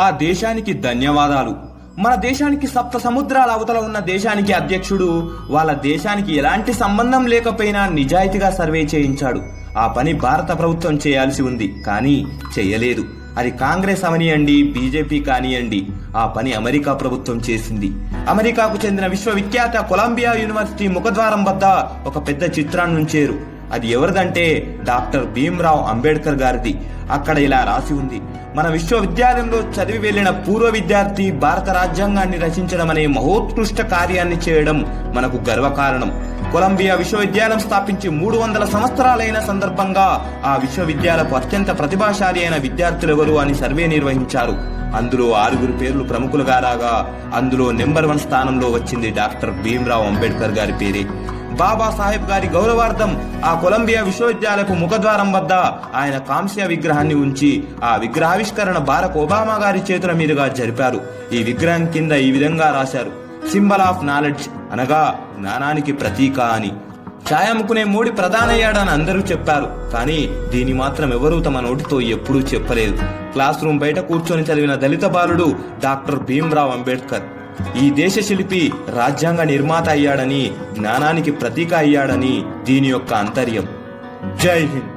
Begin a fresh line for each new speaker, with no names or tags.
ఆ దేశానికి ధన్యవాదాలు. మన దేశానికి సప్త సముద్రాల అవతల ఉన్న దేశానికి అధ్యక్షుడు వాళ్ళ దేశానికి ఎలాంటి సంబంధం లేకపోయినా నిజాయితీగా సర్వే చేయించాడు. ఆ పని భారత ప్రభుత్వం చేయాల్సి ఉంది, కానీ చెయ్యలేదు. అది కాంగ్రెస్ అవనియండి, బీజేపీ కానియండి, ఆ పని అమెరికా ప్రభుత్వం చేసింది. అమెరికాకు చెందిన విశ్వవిఖ్యాత కొలంబియా యూనివర్సిటీ ముఖద్వారం వద్ద ఒక పెద్ద చిత్రాన్ని ఉంచారు. అది ఎవరిదంటే డాక్టర్ భీమ్రావ్ అంబేద్కర్ గారిది. అక్కడ ఇలా రాసి ఉంది: మన విశ్వవిద్యాలయంలో చదివి వెళ్లిన పూర్వ విద్యార్థి భారత రాజ్యాంగాన్ని రచించడం అనే మహోత్కృష్ట కార్యాన్ని చేయడం మనకు గర్వకారణం. కొలంబియా విశ్వవిద్యాలయం స్థాపించి 300 సంవత్సరాలైన సందర్భంగా ఆ విశ్వవిద్యాలయపు అత్యంత ప్రతిభాశాలి అయిన విద్యార్థులెవరు అని సర్వే నిర్వహించారు. అందులో 6 పేర్లు ప్రముఖులుగా రాగా అందులో నెంబర్ 1 స్థానంలో వచ్చింది డాక్టర్ భీమ్రావ్ అంబేద్కర్ గారి పేరే. బాబాసాహెబ్ గారి గౌరవార్థం ఆ కొలంబియా విశ్వవిద్యాలయపు ముఖద్వారం వద్ద ఆయన కాంస్య విగ్రహాన్ని ఉంచి ఆ విగ్రహావిష్కరణ బారక్ ఒబామా గారి చేతుల మీదుగా జరిపారు. ఈ విగ్రహం కింద ఈ విధంగా రాశారు: సింబల్ ఆఫ్ నాలెడ్జ్, అనగా జ్ఞానానికి ప్రతీక అని. ఛాయ్ అమ్ముకునే మోడీ ప్రధానయ్యాడని అందరూ చెప్పారు, కానీ దీని మాత్రం ఎవరూ తమ నోటితో ఎప్పుడూ చెప్పలేదు. క్లాస్ రూమ్ బయట కూర్చొని చదివిన దళిత బాలుడు డాక్టర్ భీమ్రావ్ అంబేద్కర్ ఈ దేశ శిల్పి, రాజ్యాంగ నిర్మాత అయ్యాడని, జ్ఞానానికి ప్రతీక అయ్యాడని దీని యొక్క అంతర్యం. జై హింద్.